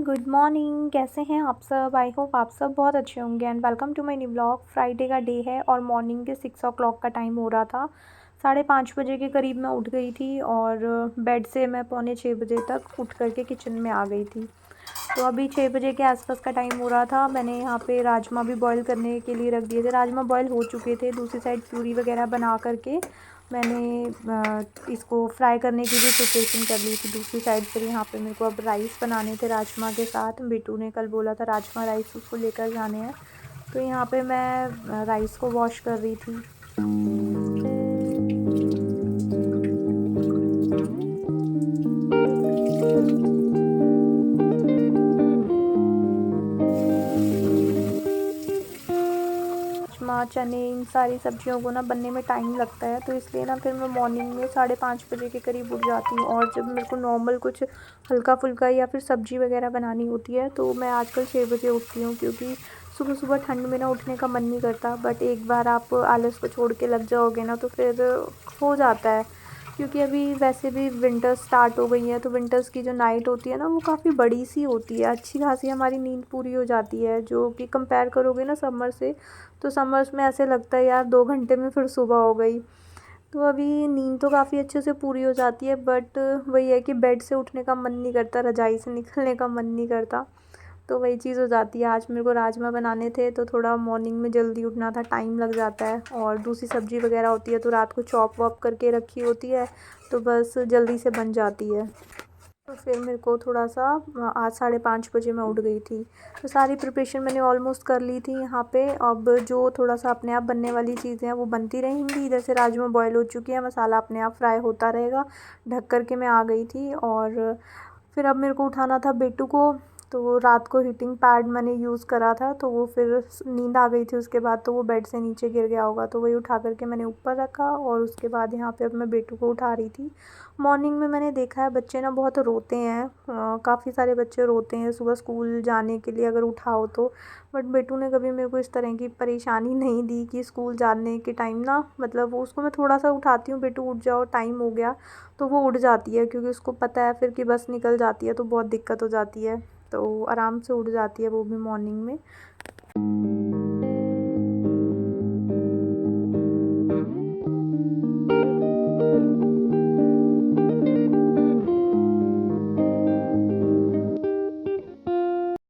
Good morning. कैसे हैं आप सब? आई होप आप सब बहुत अच्छे होंगे and welcome to my new blog. Friday का डे है और मॉर्निंग के 6 o'clock का टाइम हो रहा था। 5:30 बजे के करीब मैं उठ गई थी और बेड से मैं पौने 6 बजे तक उठ करके किचन में आ गई थी। तो अभी 6 बजे के आसपास का टाइम हो रहा था। मैंने यहाँ पे राजमा भी बॉईल करने के लिए रख दिए थे। राजमा बॉईल हो चुके थे। दूसरी साइड प्यूरी वगैरह बना करके मैंने इसको फ्राई करने की भी प्रिपरेशन कर ली थी दूसरी साइड। फिर यहाँ पे मेरे को अब राइस बनाने थे राजमा के साथ। बेटू ने कल बोला था राजमा राइस उसको लेकर जाने हैं, तो यहाँ पे मैं राइस को वॉश कर रही थी। राजमा, चने, इन सारी सब्जियों को ना बनने में टाइम लगता है, तो इसलिए ना फिर मैं मॉर्निंग में 5:30 बजे के करीब उठ जाती हूँ। और जब मेरे को नॉर्मल कुछ हल्का फुल्का या फिर सब्जी वगैरह बनानी होती है तो मैं आजकल 6 बजे उठती हूँ, क्योंकि सुबह सुबह ठंड में ना उठने का मन नहीं करता। बट एक बार आप आलस को छोड़ के लग जाओगे ना तो फिर हो जाता है। क्योंकि अभी वैसे भी विंटर्स स्टार्ट हो गई हैं, तो विंटर्स की जो नाइट होती है ना वो काफ़ी बड़ी सी होती है। अच्छी खासी हमारी नींद पूरी हो जाती है, जो कि कंपेयर करोगे ना समर से, तो समर्स में ऐसे लगता है यार 2 घंटे में फिर सुबह हो गई। तो अभी नींद तो काफ़ी अच्छे से पूरी हो जाती है, बट वही है कि बेड से उठने का मन नहीं करता, रज़ाई से निकलने का मन नहीं करता। तो वही चीज़ हो जाती है। आज मेरे को राजमा बनाने थे तो थोड़ा मॉर्निंग में जल्दी उठना था, टाइम लग जाता है। और दूसरी सब्ज़ी वगैरह होती है तो रात को चॉप वॉप करके रखी होती है, तो बस जल्दी से बन जाती है। तो फिर मेरे को थोड़ा सा आज 5:30 बजे मैं उठ गई थी, तो सारी प्रिपरेशन मैंने ऑलमोस्ट कर ली थी यहाँ पे। अब जो थोड़ा सा अपने आप बनने वाली चीज़ें हैं वो बनती रहेंगी। इधर से राजमा बॉयल हो चुकी है, मसाला अपने आप फ्राई होता रहेगा। ढक कर के मैं आ गई थी। और फिर अब मेरे को उठाना था बेटू को, तो रात को हीटिंग पैड मैंने यूज़ करा था, तो वो फिर नींद आ गई थी उसके बाद, तो वो बेड से नीचे गिर गया होगा, तो वही उठा करके मैंने ऊपर रखा। और उसके बाद यहाँ पे अब मैं बेटू को उठा रही थी। मॉर्निंग में मैंने देखा है बच्चे ना बहुत रोते हैं, काफ़ी सारे बच्चे रोते हैं सुबह स्कूल जाने के लिए अगर उठाओ तो। बट बेटू ने कभी मेरे को इस तरह की परेशानी नहीं दी कि स्कूल जाने के टाइम ना, मतलब वो उसको मैं थोड़ा सा उठाती हूँ, बेटू उठ जाओ टाइम हो गया, तो वो उठ जाती है। क्योंकि उसको पता है फिर कि बस निकल जाती है तो बहुत दिक्कत हो जाती है, तो आराम से उठ जाती है वो भी मॉर्निंग में।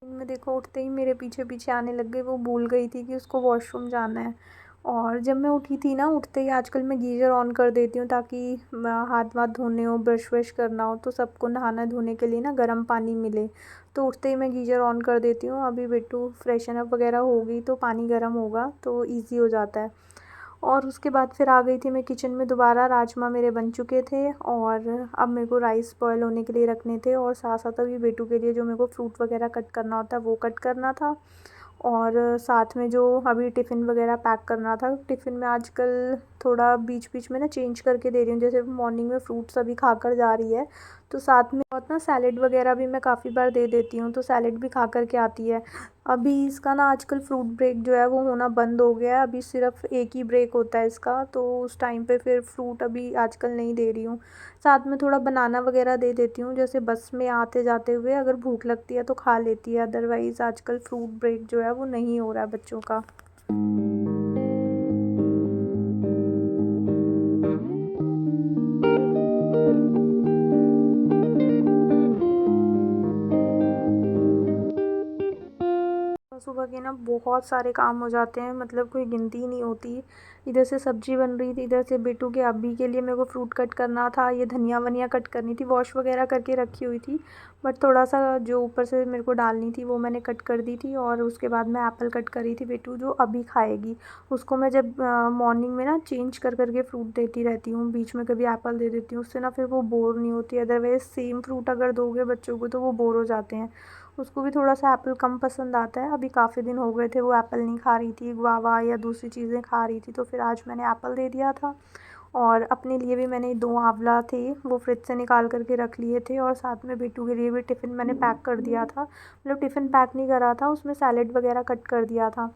में देखो उठते ही मेरे पीछे पीछे आने लग गई। वो भूल गई थी कि उसको वॉशरूम जाना है। और जब मैं उठी थी ना, उठते ही आजकल मैं गीज़र ऑन कर देती हूँ, ताकि हाथ वाथ धोने हो, ब्रश व्रश करना हो, तो सबको नहाना धोने के लिए ना गर्म पानी मिले। तो उठते ही मैं गीज़र ऑन कर देती हूँ। अभी बेटू फ्रेशन अप वगैरह होगी तो पानी गर्म होगा तो ईज़ी हो जाता है। और उसके बाद फिर आ गई थी मैं किचन में दोबारा। राजमा मेरे बन चुके थे और अब मेरे को राइस बॉयल होने के लिए रखने थे, और साथ साथ अभी बेटू के लिए जो मेरे को फ्रूट वगैरह कट करना होता है वो कट करना था। और साथ में जो अभी टिफ़िन वगैरह पैक करना था। टिफ़िन में आजकल थोड़ा बीच बीच में ना चेंज करके दे रही हूँ, जैसे मॉर्निंग में फ्रूट्स अभी खा कर जा रही है, तो साथ में बहुत ना सैलेड वगैरह भी मैं काफ़ी बार दे देती हूँ, तो सैलेड भी खा कर के आती है। अभी इसका ना आजकल फ्रूट ब्रेक जो है वो होना बंद हो गया है। अभी सिर्फ एक ही ब्रेक होता है इसका, तो उस टाइम पे फिर फ्रूट अभी आजकल नहीं दे रही हूँ। साथ में थोड़ा बनाना वगैरह दे देती हूँ, जैसे बस में आते जाते हुए अगर भूख लगती है तो खा लेती है। अदरवाइज़ आजकल फ्रूट ब्रेक जो है वो नहीं हो रहा है बच्चों का। सुबह के ना बहुत सारे काम हो जाते हैं, मतलब कोई गिनती ही नहीं होती। इधर से सब्जी बन रही थी, इधर से बेटू के अब्बी के लिए मेरे को फ्रूट कट करना था, ये धनिया वनिया कट करनी थी, वॉश वगैरह करके रखी हुई थी। बट थोड़ा सा जो ऊपर से मेरे को डालनी थी वो मैंने कट कर दी थी। और उसके बाद मैं एप्पल कट करी थी, बेटू जो अभी खाएगी उसको मैं जब मॉर्निंग में ना चेंज कर करके फ्रूट देती रहती हूँ, बीच में कभी एप्पल दे देती हूँ, उससे ना फिर वो बोर नहीं होती। अदरवाइज़ सेम फ्रूट अगर दोगे बच्चों को तो वो बोर हो जाते हैं। उसको भी थोड़ा सा एप्पल कम पसंद आता है। अभी काफ़ी दिन हो गए थे वो एप्पल नहीं खा रही थी, गुआवा या दूसरी चीज़ें खा रही थी, तो फिर आज मैंने एप्पल दे दिया था। और अपने लिए भी मैंने 2 आंवला थे वो फ्रिज से निकाल करके रख लिए थे, और साथ में बेटू के लिए भी टिफ़िन मैंने पैक कर दिया था। मतलब टिफ़िन पैक नहीं करा था, उसमें सैलेड वगैरह कट कर दिया था।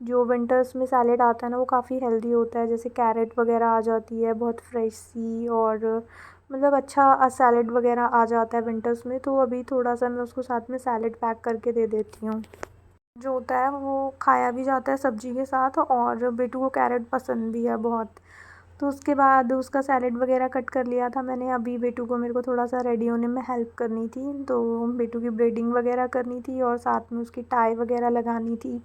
जो विंटर्स में सैलेड आता है ना वो काफ़ी हेल्दी होता है, जैसे कैरेट वगैरह आ जाती है बहुत फ्रेश सी, और मतलब अच्छा सैलेड वगैरह आ जाता है विंटर्स में, तो अभी थोड़ा सा मैं उसको साथ में सैलेड पैक करके दे देती हूँ। जो होता है वो खाया भी जाता है सब्जी के साथ, और बेटू को कैरेट पसंद भी है बहुत। तो उसके बाद उसका सैलेड वगैरह कट कर लिया था मैंने। अभी बेटू को मेरे को थोड़ा सा रेडी होने में हेल्प करनी थी, तो बेटू की ब्रेडिंग वगैरह करनी थी और साथ में उसकी टाई वगैरह लगानी थी।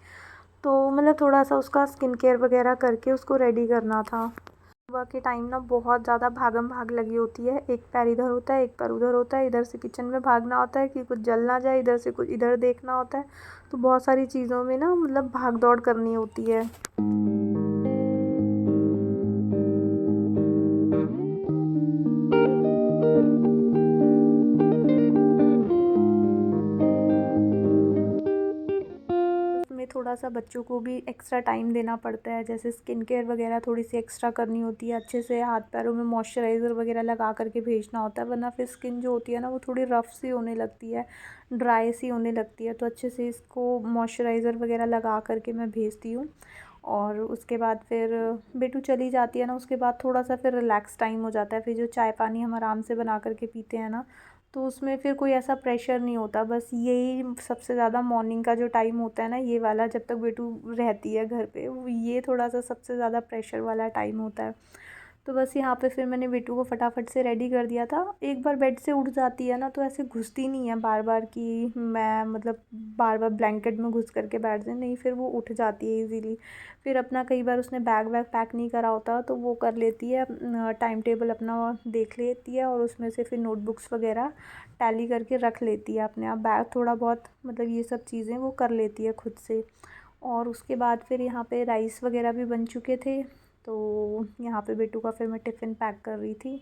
तो मतलब थोड़ा सा उसका स्किन केयर वगैरह करके उसको रेडी करना था। सुबह के टाइम ना बहुत ज़्यादा भागम भाग लगी होती है, एक पैर इधर होता है एक पैर उधर होता है, इधर से किचन में भागना होता है कि कुछ जल ना जाए, इधर से कुछ इधर देखना होता है। तो बहुत सारी चीज़ों में ना मतलब भाग दौड़ करनी होती है। उसमें थोड़ा सा बच्चों को भी एक्स्ट्रा टाइम देना पड़ता है, जैसे स्किन केयर वगैरह थोड़ी सी एक्स्ट्रा करनी होती है, अच्छे से हाथ पैरों में मॉइस्चराइज़र वगैरह लगा करके भेजना होता है, वरना फिर स्किन जो होती है ना वो थोड़ी रफ़ सी होने लगती है, ड्राई सी होने लगती है। तो अच्छे से इसको मॉइस्चराइज़र वगैरह लगा करके मैं भेजती हूँ। और उसके बाद फिर बेटू चली जाती है ना, उसके बाद थोड़ा सा फिर रिलैक्स टाइम हो जाता है। फिर जो चाय पानी हम आराम से बना करके पीते हैं ना, तो उसमें फिर कोई ऐसा प्रेशर नहीं होता। बस यही सबसे ज़्यादा मॉर्निंग का जो टाइम होता है ना, ये वाला, जब तक बेटू रहती है घर पे, ये थोड़ा सा सबसे ज़्यादा प्रेशर वाला टाइम होता है। तो बस यहाँ पे फिर मैंने बेटू को फटाफट से रेडी कर दिया था। एक बार बेड से उठ जाती है ना, तो ऐसे घुसती नहीं है बार बार कि मैं मतलब बार बार ब्लैंकेट में घुस करके बैठ जाए, नहीं, फिर वो उठ जाती है इजीली। फिर अपना कई बार उसने बैग वैग पैक नहीं करा होता तो वो कर लेती है, टाइम टेबल अपना देख लेती है और उसमें से फिर नोटबुक्स वगैरह टैली करके रख लेती है अपने आप। बैग थोड़ा बहुत मतलब ये सब चीज़ें वो कर लेती है खुद से। और उसके बाद फिर यहाँ पे राइस वगैरह भी बन चुके थे, तो यहाँ पे बेटू का फिर मैं टिफ़िन पैक कर रही थी।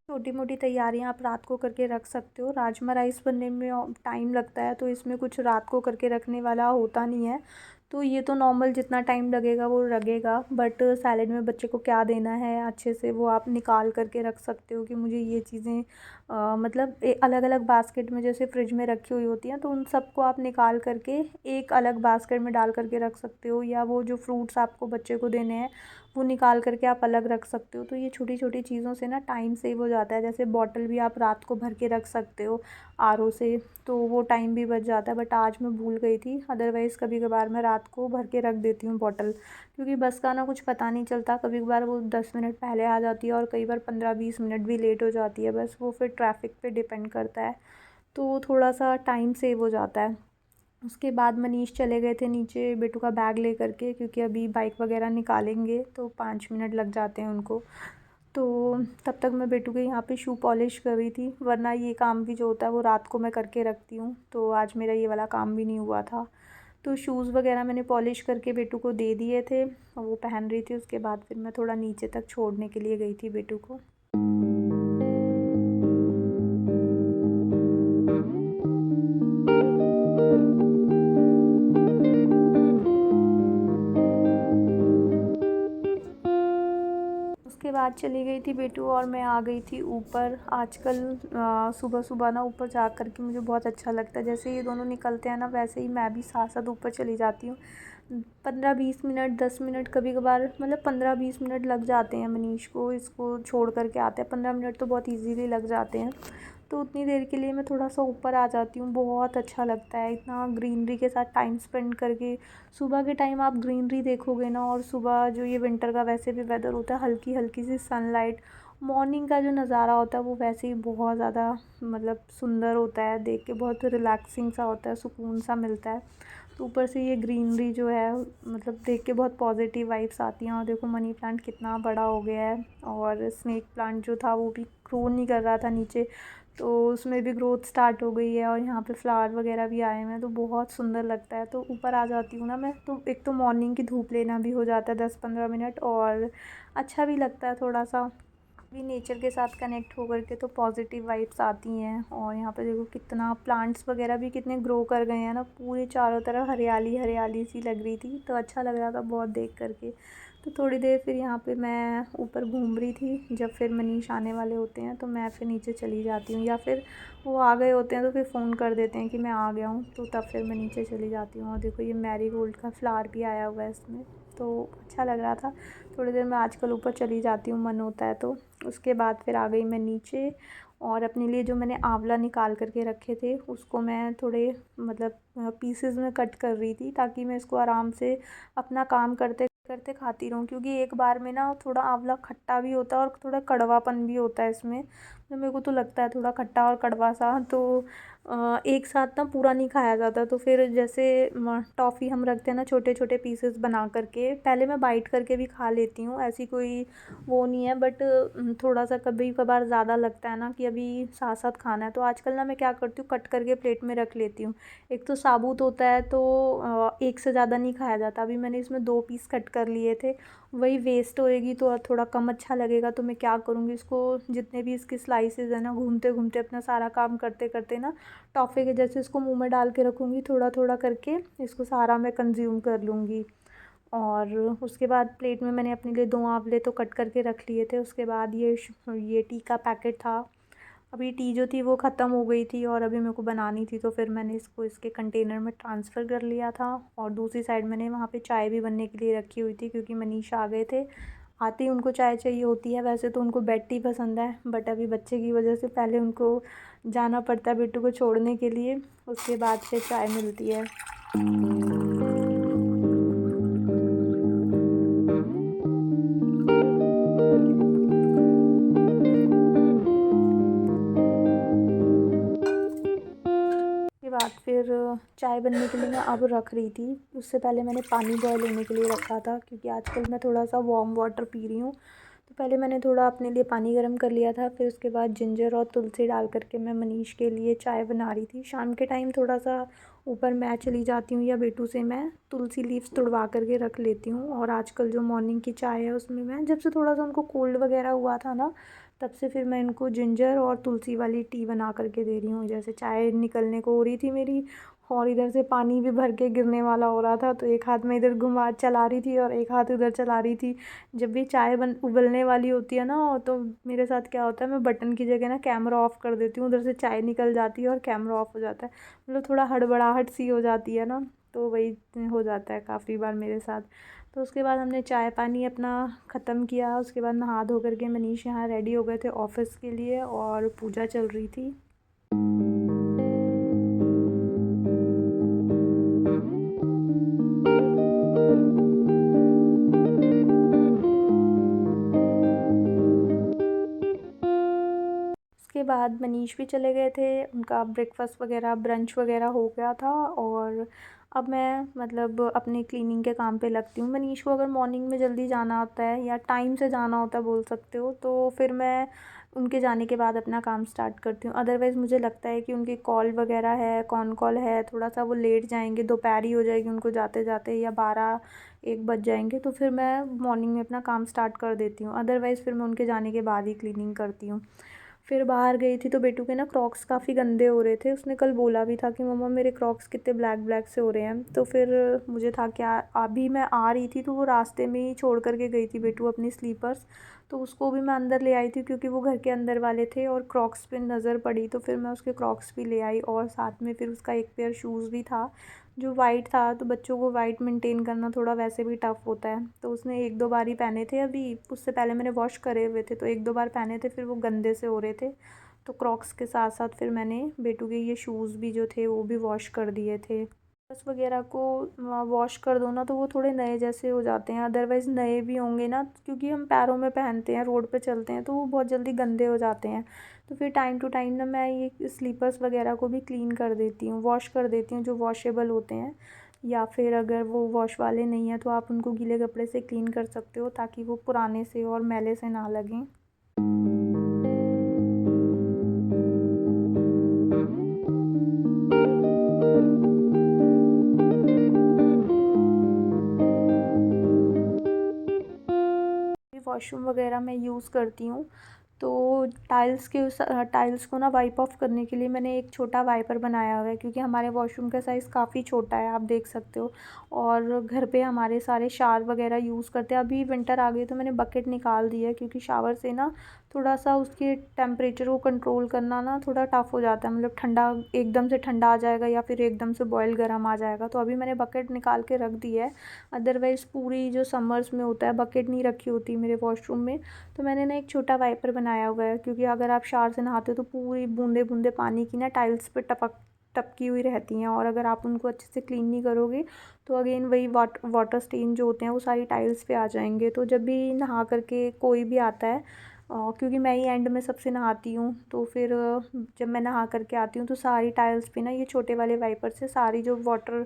छोटी मोटी तैयारियां आप रात को करके रख सकते हो। राजमा राइस बनने में टाइम लगता है, तो इसमें कुछ रात को करके रखने वाला होता नहीं है। तो ये तो नॉर्मल जितना टाइम लगेगा वो लगेगा, बट सैलेड में बच्चे को क्या देना है अच्छे से वो आप निकाल करके रख सकते हो कि मुझे ये चीज़ें मतलब अलग अलग बास्केट में जैसे फ्रिज में रखी हुई होती हैं, तो उन सबको आप निकाल करके एक अलग बास्केट में डाल करके रख सकते हो। या वो जो फ्रूट्स आपको बच्चे को देने हैं वो निकाल करके आप अलग रख सकते हो। तो ये छोटी छोटी चीज़ों से ना टाइम सेव हो जाता है। जैसे बॉटल भी आप रात को भर के रख सकते हो आरओ से, तो वो टाइम भी बच जाता है। बट आज मैं भूल गई थी, अदरवाइज़ कभी कभार मैं रात को भर के रख देती हूँ बॉटल, क्योंकि बस का ना कुछ पता नहीं चलता, कभी कभार वो 10 मिनट पहले आ जाती है और कई बार 15-20 मिनट भी लेट हो जाती है। बस वो फिर ट्रैफिक पे डिपेंड करता है, तो थोड़ा सा टाइम सेव हो जाता है। उसके बाद मनीष चले गए थे नीचे बेटू का बैग ले करके, क्योंकि अभी बाइक वगैरह निकालेंगे तो 5 मिनट लग जाते हैं उनको। तो तब तक मैं बेटू के यहाँ पे शू पॉलिश कर रही थी, वरना ये काम भी जो होता है वो रात को मैं करके रखती हूँ, तो आज मेरा ये वाला काम भी नहीं हुआ था। तो शूज़ वगैरह मैंने पॉलिश करके बेटू को दे दिए थे और वो पहन रही थी। उसके बाद फिर मैं थोड़ा नीचे तक छोड़ने के लिए गई थी बेटू को। उसके बाद चली गई थी बेटू और मैं आ गई थी ऊपर। आजकल सुबह सुबह ना ऊपर जा कर के मुझे बहुत अच्छा लगता है। जैसे ये दोनों निकलते हैं ना, वैसे ही मैं भी साथ साथ ऊपर चली जाती हूँ। 15-20 मिनट 10 मिनट कभी कभार, मतलब 15-20 मिनट लग जाते हैं मनीष को इसको छोड़ कर के आते हैं। 15 मिनट तो बहुत इजीली लग जाते हैं। तो उतनी देर के लिए मैं थोड़ा सा ऊपर आ जाती हूँ। बहुत अच्छा लगता है इतना ग्रीनरी के साथ टाइम स्पेंड करके। सुबह के टाइम आप ग्रीनरी देखोगे ना, और सुबह जो ये विंटर का वैसे भी वेदर होता है, हल्की हल्की सी सनलाइट, मॉर्निंग का जो नज़ारा होता है वो वैसे ही बहुत ज़्यादा मतलब सुंदर होता है। देख के बहुत रिलैक्सिंग सा होता है, सुकून सा मिलता है। तो ऊपर से ये ग्रीनरी जो है मतलब देख के बहुत पॉजिटिव वाइब्स आती हैं। और देखो मनी प्लांट कितना बड़ा हो गया है, और स्नेक प्लांट जो था वो भी ग्रो नहीं कर रहा था नीचे, तो उसमें भी ग्रोथ स्टार्ट हो गई है। और यहाँ पे फ्लावर वगैरह भी आए हुए हैं, तो बहुत सुंदर लगता है। तो ऊपर आ जाती हूँ ना मैं, तो एक तो मॉर्निंग की धूप लेना भी हो जाता है 10-15 मिनट, और अच्छा भी लगता है थोड़ा सा। भी नेचर के साथ कनेक्ट होकर के तो पॉजिटिव वाइब्स आती हैं। और यहाँ पे देखो कितना प्लांट्स वगैरह भी कितने ग्रो कर गए हैं ना, पूरे चारों तरफ हरियाली हरियाली सी लग रही थी, तो अच्छा लग रहा था बहुत देख करके। तो थोड़ी देर फिर यहाँ पे मैं ऊपर घूम रही थी। जब फिर मनीष आने वाले होते हैं तो मैं फिर नीचे चली जाती हूँ, या फिर वो आ गए होते हैं तो फिर फ़ोन कर देते हैं कि मैं आ गया हूँ, तो तब फिर मैं नीचे चली जाती हूँ। और देखो ये मैरीगोल्ड का फ्लावर भी आया हुआ है इसमें, तो अच्छा लग रहा था। थोड़ी देर मैं आजकल ऊपर चली जाती हूँ, मन होता है तो। उसके बाद फिर आ गई मैं नीचे, और अपने लिए जो मैंने आंवला निकाल करके रखे थे उसको मैं थोड़े मतलब पीसेस में कट कर रही थी, ताकि मैं इसको आराम से अपना काम करते करते खाती रहूँ। क्योंकि एक बार में ना थोड़ा आंवला खट्टा भी होता है और थोड़ा कड़वापन भी होता है इसमें, तो मेरे को तो लगता है थोड़ा खट्टा और कड़वा सा, तो एक साथ ना पूरा नहीं खाया जाता। तो फिर जैसे टॉफ़ी हम रखते हैं ना छोटे छोटे पीसेस बना करके, पहले मैं बाइट करके भी खा लेती हूँ, ऐसी कोई वो नहीं है, बट थोड़ा सा कभी कभार ज़्यादा लगता है ना कि अभी साथ साथ खाना है, तो आजकल ना मैं क्या करती हूँ, कट करके प्लेट में रख लेती हूँ। एक तो साबुत होता है तो एक से ज़्यादा नहीं खाया जाता। अभी मैंने इसमें 2 पीस कट कर लिए थे, वही वेस्ट होएगी तो थोड़ा कम अच्छा लगेगा, तो मैं क्या करूँगी, इसको जितने भी इसके स्लाइसेस हैं ना, घूमते घूमते अपना सारा काम करते करते ना टॉफ़ी के जैसे इसको मुंह में डाल के रखूँगी, थोड़ा थोड़ा करके इसको सारा मैं कंज्यूम कर लूँगी। और उसके बाद प्लेट में मैंने अपने लिए 2 आंवले तो कट करके रख लिए थे। उसके बाद ये टी का पैकेट था। अभी टी जो थी वो ख़त्म हो गई थी और अभी मेरे को बनानी थी, तो फिर मैंने इसको इसके कंटेनर में ट्रांसफ़र कर लिया था। और दूसरी साइड मैंने वहाँ पे चाय भी बनने के लिए रखी हुई थी, क्योंकि मनीष आ गए थे। आते ही उनको चाय चाहिए होती है, वैसे तो उनको बेड टी पसंद है, बट अभी बच्चे की वजह से पहले उनको जाना पड़ता है बिट्टू को छोड़ने के लिए, उसके बाद फिर चाय मिलती है। के बाद फिर चाय बनने के लिए मैं अब रख रही थी। उससे पहले मैंने पानी बॉयल होने के लिए रखा था, क्योंकि आजकल मैं थोड़ा सा वार्म वाटर पी रही हूँ। तो पहले मैंने थोड़ा अपने लिए पानी गर्म कर लिया था, फिर उसके बाद जिंजर और तुलसी डाल करके मैं मनीष के लिए चाय बना रही थी। शाम के टाइम थोड़ा सा ऊपर मैं चली जाती हूँ या बेटू से मैं तुलसी लीव्स तुड़वा करके रख लेती हूँ। और आजकल जो मॉर्निंग की चाय है उसमें मैं जब से थोड़ा सा उनको कोल्ड वगैरह हुआ था ना, तब से फिर मैं इनको जिंजर और तुलसी वाली टी बना करके दे रही हूँ। जैसे चाय निकलने को हो रही थी मेरी, और इधर से पानी भी भर के गिरने वाला हो रहा था, तो एक हाथ में इधर घुमा चला रही थी और एक हाथ उधर चला रही थी। जब भी चाय उबलने वाली होती है ना, तो मेरे साथ क्या होता है, मैं बटन की जगह ना कैमरा ऑफ़ कर देती हूँ, उधर से चाय निकल जाती है और कैमरा ऑफ़ हो जाता है। मतलब थोड़ा हड़बड़ाहट सी हो जाती है ना, तो वही हो जाता है काफ़ी बार मेरे साथ। तो उसके बाद हमने चाय पानी अपना ख़त्म किया। उसके बाद नहा धो करके मनीष यहाँ रेडी हो गए थे ऑफ़िस के लिए, और पूजा चल रही थी। उसके बाद मनीष भी चले गए थे, उनका ब्रेकफ़ास्ट वगैरह ब्रंच वगैरह हो गया था। और अब मैं मतलब अपने क्लीनिंग के काम पे लगती हूँ। मनीष को अगर मॉर्निंग में जल्दी जाना होता है या टाइम से जाना होता है बोल सकते हो, तो फिर मैं उनके जाने के बाद अपना काम स्टार्ट करती हूँ। अदरवाइज़ मुझे लगता है कि उनकी कॉल वगैरह है, कॉन कॉल है, थोड़ा सा वो लेट जाएंगे, दोपहर ही हो जाएगी उनको जाते जाते, या 12-1 बज जाएंगे, तो फिर मैं मॉर्निंग में अपना काम स्टार्ट कर देती हूँ। अदरवाइज़ फिर मैं उनके जाने के बाद ही क्लीनिंग करती हूँ। फिर बाहर गई थी तो बेटू के ना क्रॉक्स काफ़ी गंदे हो रहे थे। उसने कल बोला भी था कि मम्मा मेरे क्रॉक्स कितने ब्लैक ब्लैक से हो रहे हैं। तो फिर मुझे था क्या, अभी मैं आ रही थी तो वो रास्ते में ही छोड़ कर के गई थी बेटू अपनी स्लीपर्स, तो उसको भी मैं अंदर ले आई थी, क्योंकि वो घर के अंदर वाले थे और क्रॉक्स पे नज़र पड़ी, तो फिर मैं उसके क्रॉक्स भी ले आई। और साथ में फिर उसका एक पेयर शूज़ भी था जो वाइट था, तो बच्चों को वाइट मेंटेन करना थोड़ा वैसे भी टफ़ होता है, तो उसने 1-2 बार ही पहने थे। अभी उससे पहले मैंने वॉश करे हुए थे, तो 1-2 बार पहने थे, फिर वो गंदे से हो रहे थे। तो क्रॉक्स के साथ साथ फिर मैंने बेटू के ये शूज़ भी जो थे वो भी वॉश कर दिए थे। बस वगैरह को वॉश कर दो ना, तो वो थोड़े नए जैसे हो जाते हैं। अदरवाइज़ नए भी होंगे ना, क्योंकि हम पैरों में पहनते हैं, रोड पे चलते हैं, तो वो बहुत जल्दी गंदे हो जाते हैं। तो फिर टाइम टू टाइम ना मैं ये स्लीपर्स वगैरह को भी क्लीन कर देती हूँ, वॉश कर देती हूँ, जो वॉशेबल होते हैं। या फिर अगर वो वॉश वाले नहीं हैं तो आप उनको गीले कपड़े से क्लीन कर सकते हो, ताकि वो पुराने से और मैले से ना लगें। वॉशरूम वगैरह मैं यूज़ करती हूँ, तो टाइल्स को ना वाइप ऑफ करने के लिए मैंने एक छोटा वाइपर बनाया हुआ है, क्योंकि हमारे वॉशरूम का साइज़ काफ़ी छोटा है, आप देख सकते हो। और घर पे हमारे सारे शावर वगैरह यूज़ करते हैं। अभी विंटर आ गई तो मैंने बकेट निकाल दी है, क्योंकि शावर से ना थोड़ा सा उसके टेम्परेचर को कंट्रोल करना ना थोड़ा टफ़ हो जाता है, मतलब ठंडा एकदम से ठंडा आ जाएगा या फिर एकदम से बॉयल गर्म आ जाएगा। तो अभी मैंने बकेट निकाल के रख दी है, अदरवाइज़ पूरी जो समर्स में होता है बकेट नहीं रखी होती मेरे वॉशरूम में। तो मैंने ना एक छोटा वाइपर बनाया हुआ है, क्योंकि अगर आप शावर से नहाते हो तो पूरी बूंदे बूंदे पानी की ना टाइल्स पे टपकी हुई रहती हैं, और अगर आप उनको अच्छे से क्लीन नहीं करोगे तो अगेन वही वाटर स्टेन जो होते हैं वो सारी टाइल्स पे आ जाएंगे। तो जब भी नहा करके कोई भी आता है, क्योंकि मैं ही एंड में सबसे नहाती हूँ, तो फिर जब मैं नहा करके आती हूँ तो सारी टाइल्स पे ना ये छोटे वाले वाइपर से सारी जो वाटर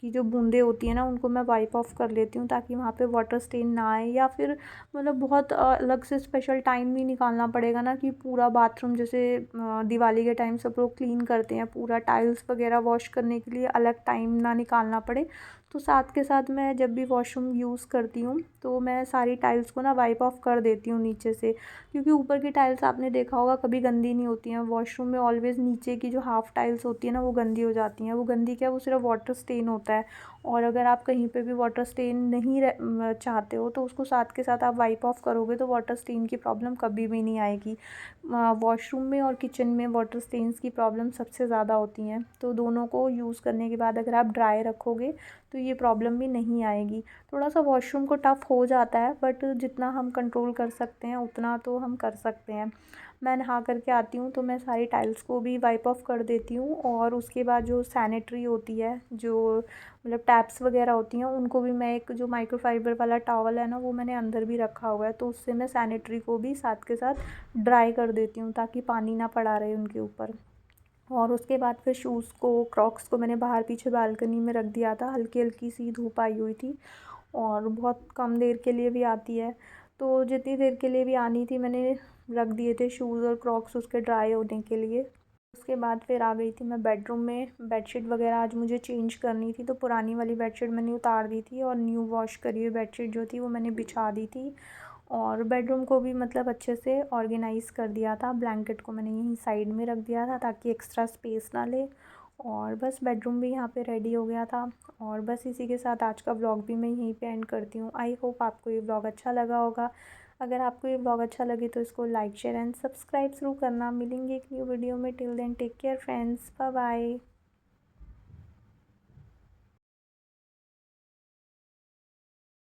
की जो बूंदें होती हैं ना उनको मैं वाइप ऑफ कर लेती हूँ, ताकि वहाँ पे वाटर स्टेन ना आए। या फिर मतलब बहुत अलग से स्पेशल टाइम नहीं निकालना पड़ेगा ना, कि पूरा बाथरूम जैसे दिवाली के टाइम सब लोग क्लीन करते हैं, पूरा टाइल्स वगैरह वॉश करने के लिए अलग टाइम ना निकालना पड़े। तो साथ के साथ मैं जब भी वॉशरूम यूज़ करती हूँ तो मैं सारी टाइल्स को ना वाइप ऑफ कर देती हूँ नीचे से, क्योंकि ऊपर की टाइल्स आपने देखा होगा कभी गंदी नहीं होती हैं। वॉशरूम में ऑलवेज़ नीचे की जो हाफ़ टाइल्स होती है ना वो गंदी हो जाती हैं। वो गंदी क्या, वो सिर्फ वाटर स्टेन होता है। और अगर आप कहीं पे भी वाटर स्टेन नहीं चाहते हो तो उसको साथ के साथ आप वाइप ऑफ करोगे तो वाटर स्टेन की प्रॉब्लम कभी भी नहीं आएगी। वॉशरूम में और किचन में वाटर स्टेन्स की प्रॉब्लम सबसे ज़्यादा होती हैं, तो दोनों को यूज़ करने के बाद अगर आप ड्राई रखोगे तो ये प्रॉब्लम भी नहीं आएगी। थोड़ा सा वॉशरूम को टफ़ हो जाता है, बट जितना हम कंट्रोल कर सकते हैं उतना तो हम कर सकते हैं। मैं नहा करके आती हूँ तो मैं सारी टाइल्स को भी वाइप ऑफ कर देती हूँ, और उसके बाद जो सैनिटरी होती है, जो मतलब टैप्स वगैरह होती हैं, उनको भी मैं एक जो माइक्रोफाइबर वाला टॉवल है ना वो मैंने अंदर भी रखा हुआ है, तो उससे मैं सैनिटरी को भी साथ के साथ ड्राई कर देती हूँ, ताकि पानी ना पड़ा रहे उनके ऊपर। और उसके बाद फिर शूज़ को, क्रॉक्स को मैंने बाहर पीछे बालकनी में रख दिया था, हल्की हल्की सी धूप आई हुई थी और बहुत कम देर के लिए भी आती है, तो जितनी देर के लिए भी आनी थी मैंने रख दिए थे शूज़ और क्रॉक्स उसके ड्राई होने के लिए। उसके बाद फिर आ गई थी मैं बेडरूम में। बेडशीट वगैरह आज मुझे चेंज करनी थी, तो पुरानी वाली बेडशीट मैंने उतार दी थी और न्यू वॉश करी हुई बेडशीट जो थी वो मैंने बिछा दी थी। और बेडरूम को भी मतलब अच्छे से ऑर्गेनाइज़ कर दिया था। ब्लैंकेट को मैंने यहीं साइड में रख दिया था ताकि एक्स्ट्रा स्पेस ना ले। और बस बेडरूम भी यहाँ पे रेडी हो गया था। और बस इसी के साथ आज का व्लॉग भी मैं यहीं पे एंड करती हूँ। आई होप आपको ये व्लॉग अच्छा लगा होगा। अगर आपको ये व्लॉग अच्छा लगे तो इसको लाइक शेयर एंड सब्सक्राइब ज़रूर करना। मिलेंगे एक न्यू वीडियो में। Till then take care friends, bye bye.